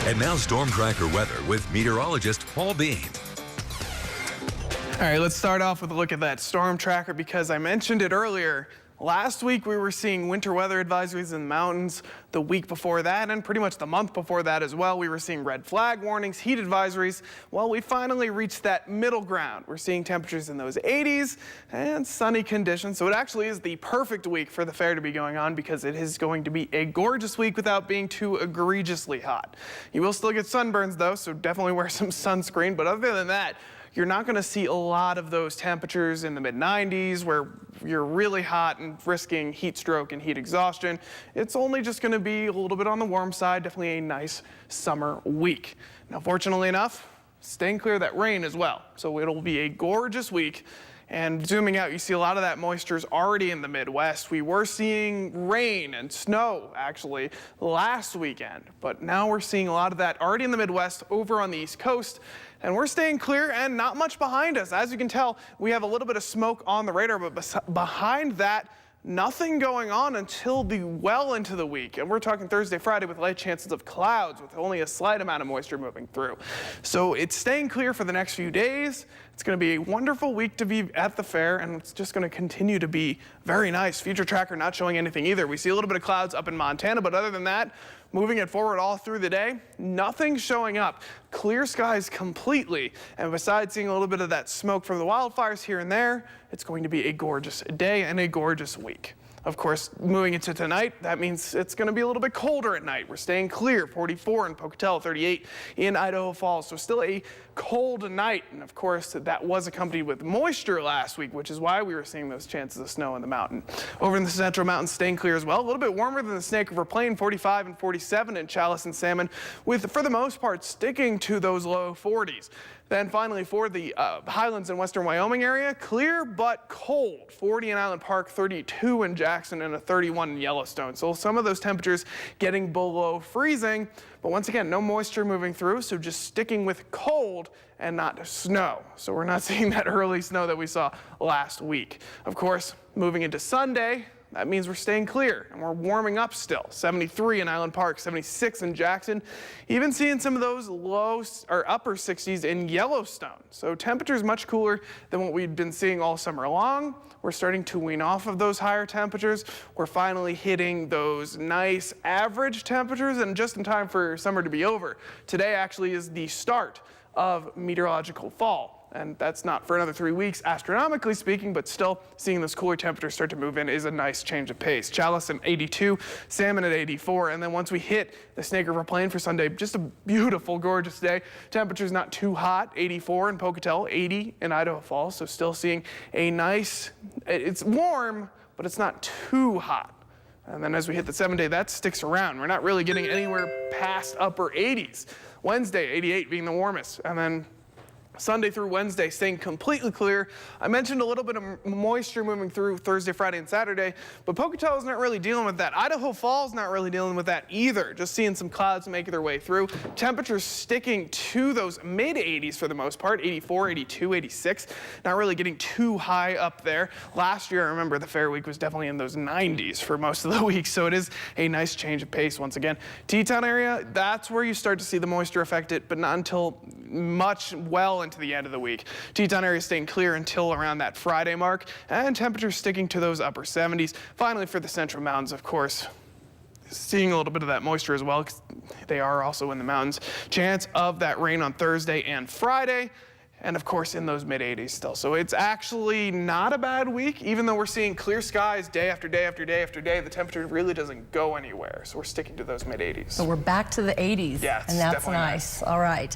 And now Storm Tracker weather with meteorologist Paul Bean. All right, let's start off with a look at that storm tracker because I mentioned it earlier. Last week we were seeing winter weather advisories in the mountains. The week before that, and pretty much the month before that as well, we were seeing red flag warnings, heat advisories. Well, we finally reached that middle ground. We're seeing temperatures in those 80s and sunny conditions. So it actually is the perfect week for the fair to be going on because it is going to be a gorgeous week without being too egregiously hot. You will still get sunburns though, so definitely wear some sunscreen. But other than that, you're not going to see a lot of those temperatures in the mid-90s where you're really hot and risking heat stroke and heat exhaustion. It's only just going to be a little bit on the warm side, definitely a nice summer week. Now, fortunately enough, staying clear of that rain as well. So it'll be a gorgeous week. And zooming out, you see a lot of that moisture is already in the Midwest. We were seeing rain and snow actually last weekend, but now we're seeing a lot of that already in the Midwest over on the East Coast. And we're staying clear and not much behind us. As you can tell, we have a little bit of smoke on the radar, but behind that, nothing going on until well into the week. And we're talking Thursday, Friday with light chances of clouds with only a slight amount of moisture moving through. So it's staying clear for the next few days. It's going to be a wonderful week to be at the fair, and it's just going to continue to be very nice. Future tracker not showing anything either. We see a little bit of clouds up in Montana, but other than that, moving it forward all through the day, nothing showing up. Clear skies completely. And besides seeing a little bit of that smoke from the wildfires here and there, it's going to be a gorgeous day and a gorgeous week. Of course, moving into tonight, that means it's going to be a little bit colder at night. We're staying clear, 44 in Pocatello, 38 in Idaho Falls. So still a cold night. And of course, that was accompanied with moisture last week, which is why we were seeing those chances of snow in the mountain. Over in the Central Mountains, staying clear as well. A little bit warmer than the Snake River Plain, 45 and 47 in Chalice and Salmon, with, for the most part, sticking to those low 40s. Then finally for the Highlands and Western Wyoming area, clear but cold. 40 in Island Park, 32 in Jackson, and a 31 in Yellowstone. So some of those temperatures getting below freezing, but once again, no moisture moving through, so just sticking with cold and not snow. So we're not seeing that early snow that we saw last week. Of course, moving into Sunday, that means we're staying clear and we're warming up still. 73 in Island Park, 76 in Jackson, even seeing some of those low or upper 60s in Yellowstone. So temperatures much cooler than what we've been seeing all summer long. We're starting to wean off of those higher temperatures. We're finally hitting those nice average temperatures and just in time for summer to be over. Today actually is the start of meteorological fall. And that's not for another 3 weeks, astronomically speaking, but still seeing those cooler temperatures start to move in is a nice change of pace. Chalice at 82, Salmon at 84, and then once we hit the Snake River Plain for Sunday, just a beautiful, gorgeous day. Temperatures not too hot, 84 in Pocatello, 80 in Idaho Falls, so still seeing a nice, it's warm, but it's not too hot. And then as we hit the 7-day, that sticks around. We're not really getting anywhere past upper 80s. Wednesday, 88 being the warmest, and then Sunday through Wednesday staying completely clear. I mentioned a little bit of moisture moving through Thursday, Friday, and Saturday, but Pocatello's not really dealing with that. Idaho Falls not really dealing with that either. Just seeing some clouds making their way through. Temperatures sticking to those mid-80s for the most part, 84, 82, 86. Not really getting too high up there. Last year, I remember the fair week was definitely in those 90s for most of the week, so it is a nice change of pace once again. Teton area, that's where you start to see the moisture affect it, but not until much well into the end of the week. Teton area staying clear until around that Friday mark, and temperatures sticking to those upper 70s. Finally, for the Central Mountains, of course, seeing a little bit of that moisture as well, because they are also in the mountains. Chance of that rain on Thursday and Friday, and of course in those mid-80s still. So it's actually not a bad week, even though we're seeing clear skies day after day after day after day. The temperature really doesn't go anywhere, so we're sticking to those mid-80s. So we're back to the 80s, yeah, and that's nice. All right.